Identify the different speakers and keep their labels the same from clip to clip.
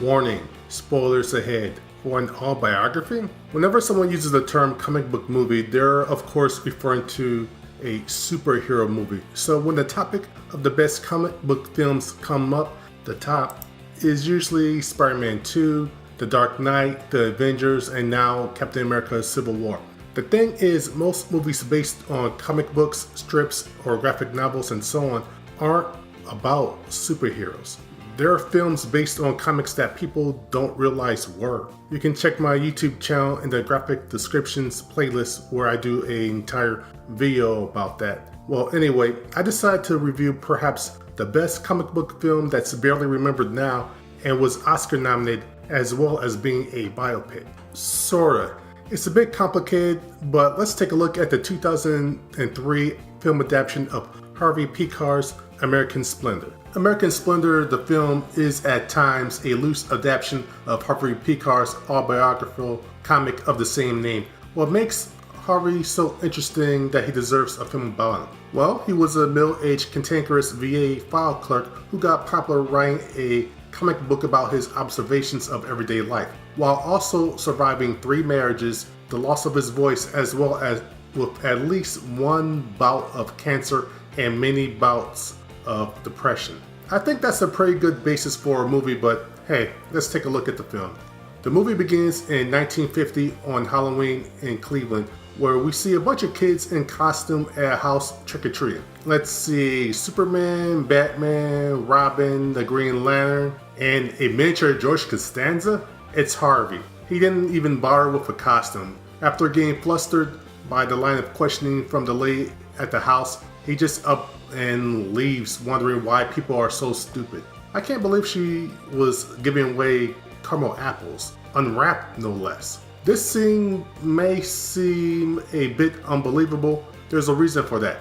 Speaker 1: Warning, spoilers ahead. For an autobiography? Whenever someone uses the term comic book movie, they're of course referring to a superhero movie. So when the topic of the best comic book films come up, the top is usually Spider-Man 2, The Dark Knight, The Avengers, and now Captain America Civil War. The thing is, most movies based on comic books, strips, or graphic novels and so on aren't about superheroes. There are films based on comics that people don't realize were. You can check my YouTube channel in the graphic descriptions playlist where I do an entire video about that. Well, anyway, I decided to review perhaps the best comic book film that's barely remembered now and was Oscar nominated as well as being a biopic. Sorta. It's a bit complicated, but let's take a look at the 2003 film adaptation of Harvey Pekar's American Splendor. American Splendor, the film, is at times a loose adaptation of Harvey Pekar's autobiographical comic of the same name. What makes Harvey so interesting that he deserves a film about him? Well, he was a middle-aged cantankerous VA file clerk who got popular writing a comic book about his observations of everyday life, while also surviving 3 marriages, the loss of his voice, as well as with at least 1 bout of cancer and many bouts of depression. I think that's a pretty good basis for a movie, but hey, let's take a look at the film. The movie begins in 1950 on Halloween in Cleveland, where we see a bunch of kids in costume at a house trick-or-treating. Let's see, Superman, Batman, Robin, the Green Lantern, and a miniature George Costanza? It's Harvey. He didn't even bother with a costume. After getting flustered by the line of questioning from the lady at the house, he just up and leaves, wondering why people are so stupid. I can't believe she was giving away caramel apples, unwrapped no less. This scene may seem a bit unbelievable. There's a reason for that.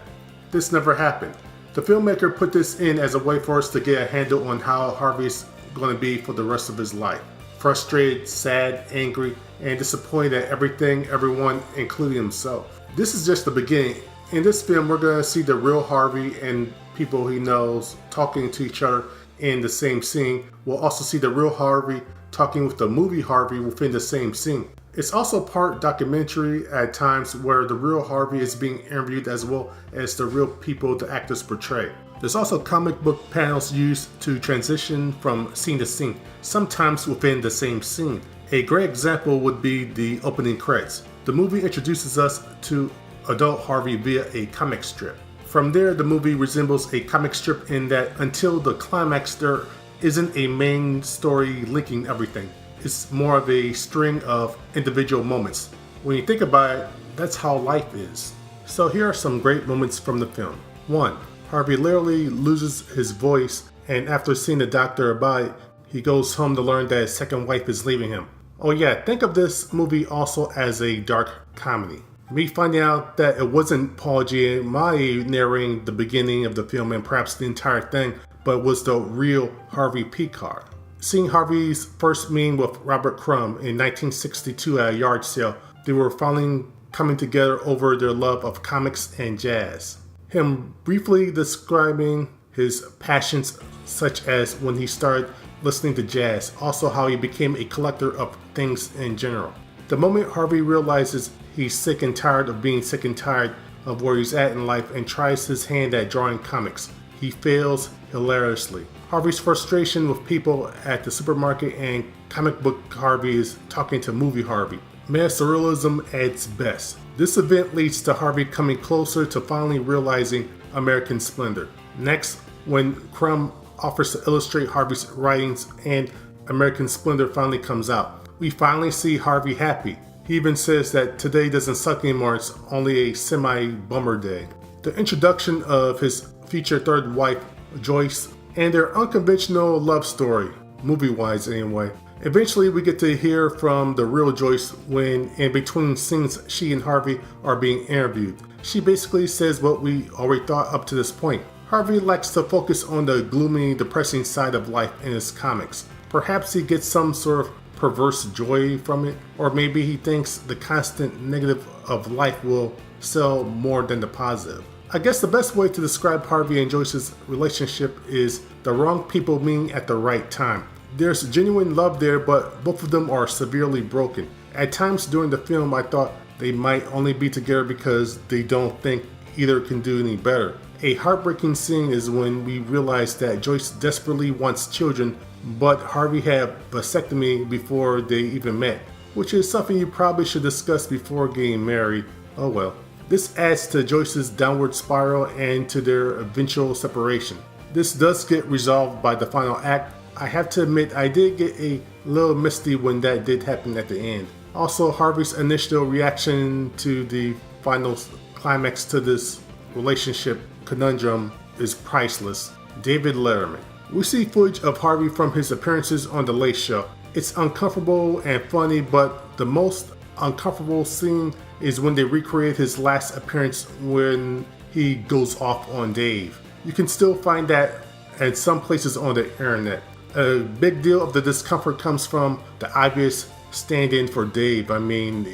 Speaker 1: This never happened. The filmmaker put this in as a way for us to get a handle on how Harvey's going to be for the rest of his life. Frustrated, sad, angry, and disappointed at everything, everyone, including himself. This is just the beginning. In this film, we're going to see the real Harvey and people he knows talking to each other in the same scene. We'll also see the real Harvey talking with the movie Harvey within the same scene. It's also part documentary at times where the real Harvey is being interviewed as well as the real people the actors portray. There's also comic book panels used to transition from scene to scene, sometimes within the same scene. A great example would be the opening credits. The movie introduces us to adult Harvey via a comic strip. From there, the movie resembles a comic strip in that until the climax, there isn't a main story linking everything. It's more of a string of individual moments. When you think about it, that's how life is. So here are some great moments from the film. 1. Harvey literally loses his voice, and after seeing the doctor about it, he goes home to learn that his second wife is leaving him. Oh yeah, think of this movie also as a dark comedy. Me finding out that it wasn't Paul Giamatti narrating the beginning of the film and perhaps the entire thing, but was the real Harvey Pekar. Seeing Harvey's first meeting with Robert Crumb in 1962 at a yard sale, they were finally coming together over their love of comics and jazz. Him briefly describing his passions, such as when he started listening to jazz, also how he became a collector of things in general. The moment Harvey realizes he's sick and tired of being sick and tired of where he's at in life and tries his hand at drawing comics, he fails hilariously. Harvey's frustration with people at the supermarket and comic book Harvey is talking to movie Harvey. Mad surrealism at its best. This event leads to Harvey coming closer to finally realizing American Splendor. Next, when Crumb offers to illustrate Harvey's writings and American Splendor finally comes out, we finally see Harvey happy. He even says that today doesn't suck anymore, it's only a semi-bummer day. The introduction of his future third wife, Joyce, and their unconventional love story, movie-wise anyway. Eventually we get to hear from the real Joyce when in between scenes she and Harvey are being interviewed. She basically says what we already thought up to this point. Harvey likes to focus on the gloomy, depressing side of life in his comics. Perhaps he gets some sort of perverse joy from it, or maybe he thinks the constant negative of life will sell more than the positive. I guess the best way to describe Harvey and Joyce's relationship is the wrong people meeting at the right time. There's genuine love there, but both of them are severely broken. At times during the film, I thought they might only be together because they don't think either can do any better. A heartbreaking scene is when we realize that Joyce desperately wants children, but Harvey had vasectomy before they even met, which is something you probably should discuss before getting married. Oh well. This adds to Joyce's downward spiral and to their eventual separation. This does get resolved by the final act. I have to admit I did get a little misty when that did happen at the end. Also, Harvey's initial reaction to the final climax to this relationship conundrum is priceless. David Letterman. We see footage of Harvey from his appearances on The Late Show. It's uncomfortable and funny, but the most uncomfortable scene is when they recreate his last appearance when he goes off on Dave. You can still find that at some places on the internet. A big deal of the discomfort comes from the obvious stand-in for Dave. I mean,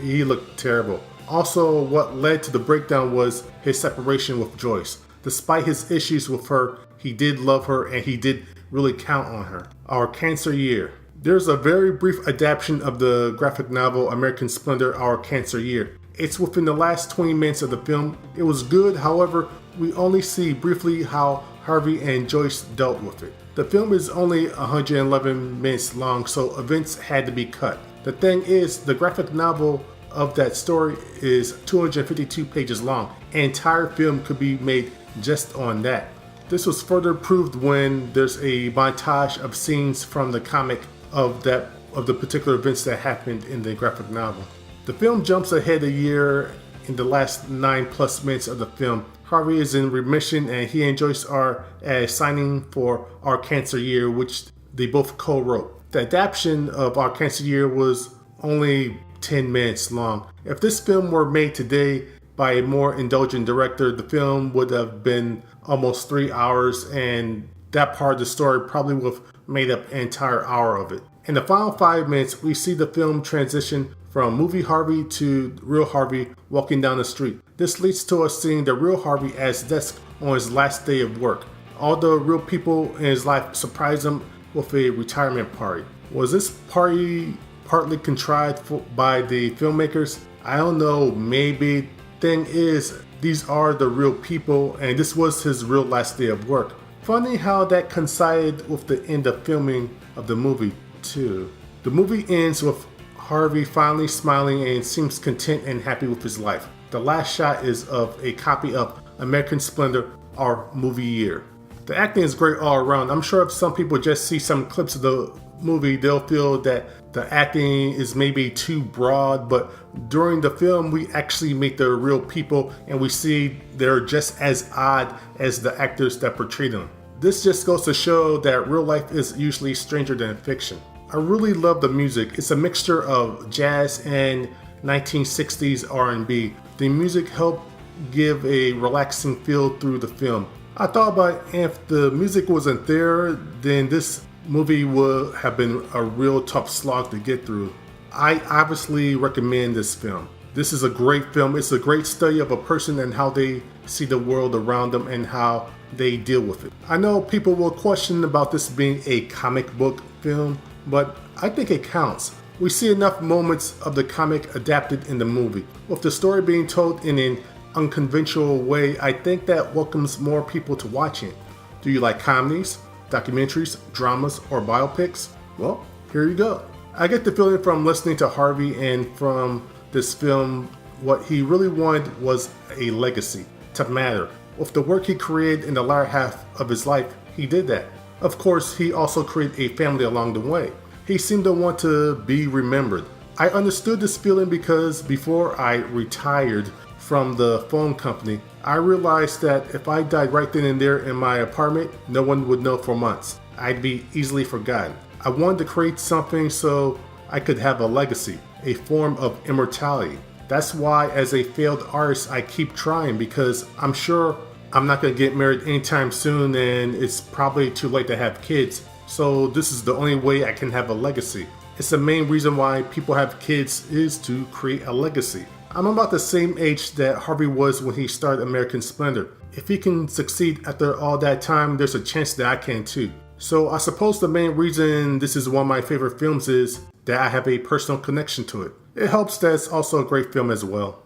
Speaker 1: he looked terrible. Also, what led to the breakdown was his separation with Joyce. Despite his issues with her, he did love her and he did really count on her. Our Cancer Year. There's a very brief adaptation of the graphic novel American Splendor, Our Cancer Year. It's within the last 20 minutes of the film. It was good, however, we only see briefly how Harvey and Joyce dealt with it. The film is only 111 minutes long, so events had to be cut. The thing is, the graphic novel of that story is 252 pages long. An entire film could be made just on that. This was further proved when there's a montage of scenes from the comic of the particular events that happened in the graphic novel. The film jumps ahead a year in the last 9+ minutes of the film. Harvey is in remission and he and Joyce are at a signing for Our Cancer Year, which they both co-wrote. The adaptation of Our Cancer Year was only 10 minutes long. If this film were made today by a more indulgent director, the film would have been almost 3 hours, and that part of the story probably would have made up an entire hour of it. In the final 5 minutes, we see the film transition from movie Harvey to real Harvey walking down the street. This leads to us seeing the real Harvey at his desk on his last day of work. All the real people in his life surprise him with a retirement party. Was this party partly contrived by the filmmakers? I don't know, maybe. Thing is, these are the real people and this was his real last day of work. Funny how that coincided with the end of filming of the movie too. The movie ends with Harvey finally smiling and seems content and happy with his life. The last shot is of a copy of American Splendor, Our Movie Year. The acting is great all around. I'm sure if some people just see some clips of the movie, they'll feel that the acting is maybe too broad, but during the film we actually meet the real people and we see they're just as odd as the actors that portray them. This just goes to show that real life is usually stranger than fiction. I really love the music. It's a mixture of jazz and 1960s R&B. The music helped give a relaxing feel through the film. I thought about if the music wasn't there, then this movie would have been a real tough slog to get through. I obviously recommend this film. This is a great film. It's a great study of a person and how they see the world around them and how they deal with it. I know people will question about this being a comic book film, but I think it counts. We see enough moments of the comic adapted in the movie. With the story being told in an unconventional way, I think that welcomes more people to watching. Do you like comedies, documentaries, dramas, or biopics? Well, here you go. I get the feeling from listening to Harvey and from this film, what he really wanted was a legacy to matter. With the work he created in the latter half of his life, he did that. Of course, he also created a family along the way. He seemed to want to be remembered. I understood this feeling because before I retired from the phone company, I realized that if I died right then and there in my apartment, no one would know for months. I'd be easily forgotten. I wanted to create something so I could have a legacy, a form of immortality. That's why as a failed artist, I keep trying because I'm sure I'm not going to get married anytime soon and it's probably too late to have kids. So this is the only way I can have a legacy. It's the main reason why people have kids is to create a legacy. I'm about the same age that Harvey was when he started American Splendor. If he can succeed after all that time, there's a chance that I can too. So I suppose the main reason this is one of my favorite films is that I have a personal connection to it. It helps that it's also a great film as well.